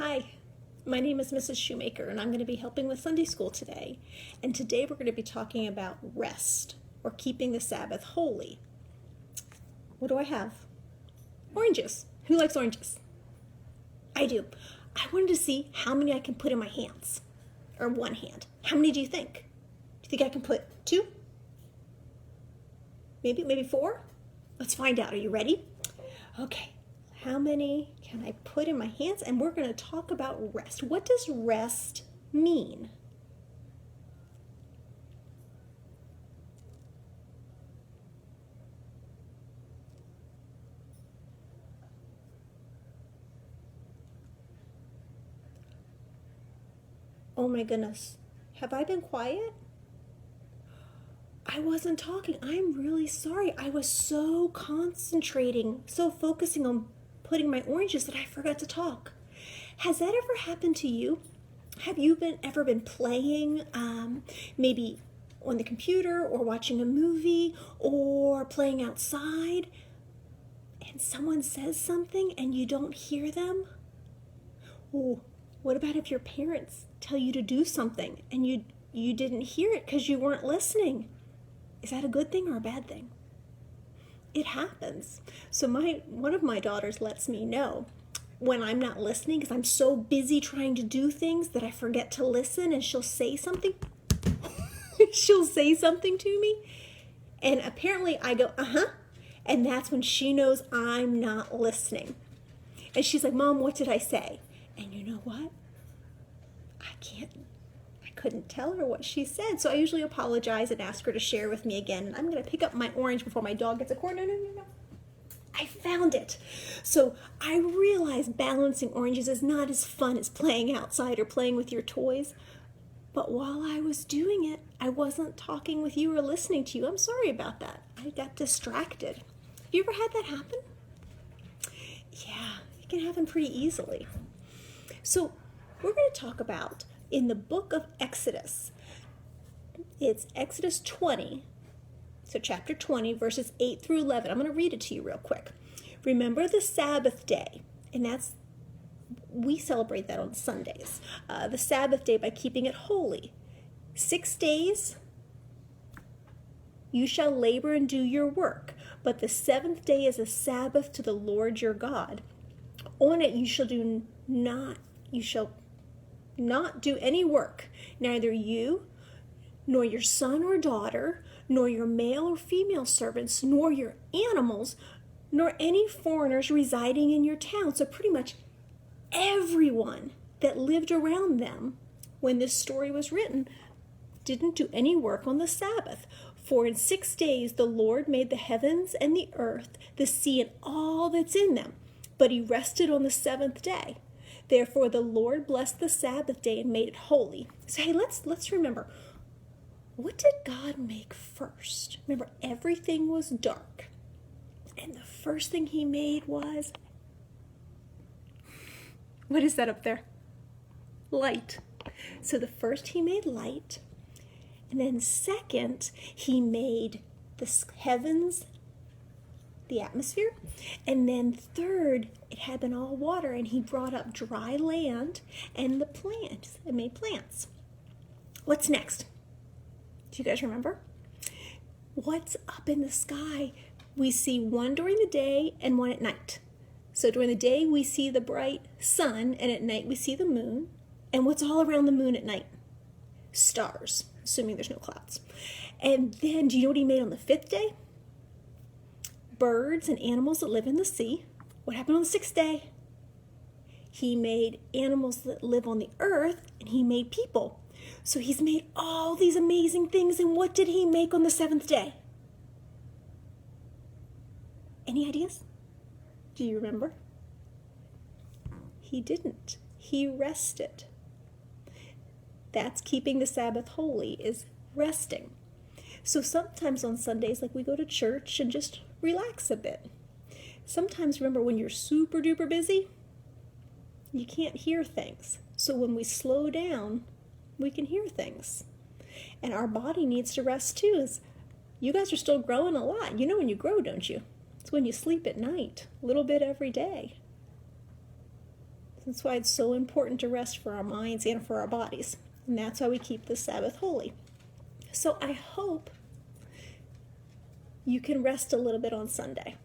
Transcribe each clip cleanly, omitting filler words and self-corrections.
Hi, my name is Mrs. Shoemaker, and I'm going to be helping with Sunday school today. And today we're going to be talking about rest, or keeping the Sabbath holy. What do I have? Oranges. Who likes oranges? I do. I wanted to see how many I can put in my hands, or one hand. How many do you think? Do you think I can put 2? Maybe 4? Let's find out. Are you ready? Okay. How many can I put in my hands? And we're going to talk about rest. What does rest mean? Oh my goodness. Have I been quiet? I wasn't talking. I'm really sorry. I was so concentrating, so focusing on putting my oranges that I forgot to talk. Has that ever happened to you? Have you ever been playing, maybe on the computer or watching a movie or playing outside, and someone says something and you don't hear them? Oh, what about if your parents tell you to do something and you didn't hear it because you weren't listening? Is that a good thing or a bad thing? It happens. So one of my daughters lets me know when I'm not listening because I'm so busy trying to do things that I forget to listen, and she'll say something. She'll say something to me, and apparently I go, and that's when she knows I'm not listening. And she's like, Mom, what did I say? And you know what? I couldn't tell her what she said, so I usually apologize and ask her to share with me again. And I'm going to pick up my orange before my dog gets a corn. No. I found it. So I realize balancing oranges is not as fun as playing outside or playing with your toys. But while I was doing it, I wasn't talking with you or listening to you. I'm sorry about that. I got distracted. Have you ever had that happen? Yeah, it can happen pretty easily. So we're going to talk about in the book of Exodus. It's Exodus 20, so chapter 20, verses 8 through 11. I'm going to read it to you real quick. Remember the Sabbath day, and we celebrate that on Sundays. The Sabbath day by keeping it holy. 6 days you shall labor and do your work, but the 7th day is a Sabbath to the Lord your God. On it you shall not do any work, neither you, nor your son or daughter, nor your male or female servants, nor your animals, nor any foreigners residing in your town. So pretty much everyone that lived around them when this story was written didn't do any work on the Sabbath. For in 6 days the Lord made the heavens and the earth, the sea, and all that's in them. But he rested on the 7th day. Therefore, the Lord blessed the Sabbath day and made it holy. So, hey, let's remember, what did God make first? Remember, everything was dark. And the first thing he made was, what is that up there? Light. So the first he made light. And then second, he made the heavens, the atmosphere, and then third, it had been all water, and he brought up dry land and the plants, and made plants. What's next? Do you guys remember? What's up in the sky? We see one during the day and one at night. So during the day we see the bright sun, and at night we see the moon. And what's all around the moon at night? Stars, assuming there's no clouds. And then, do you know what he made on the 5th day? Birds and animals that live in the sea. What happened on the 6th day? He made animals that live on the earth, and he made people. So he's made all these amazing things, and what did he make on the 7th day? Any ideas? Do you remember? He didn't. He rested. That's keeping the Sabbath holy, is resting. So sometimes on Sundays, like, we go to church and just relax a bit. Sometimes, remember, when you're super duper busy, you can't hear things. So when we slow down, we can hear things. And our body needs to rest too. You guys are still growing a lot. You know when you grow, don't you? It's when you sleep at night, a little bit every day. That's why it's so important to rest for our minds and for our bodies. And that's why we keep the Sabbath holy. So I hope you can rest a little bit on Sunday.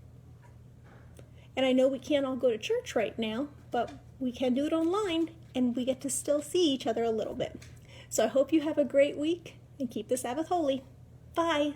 And I know we can't all go to church right now, but we can do it online, and we get to still see each other a little bit. So I hope you have a great week and keep the Sabbath holy. Bye.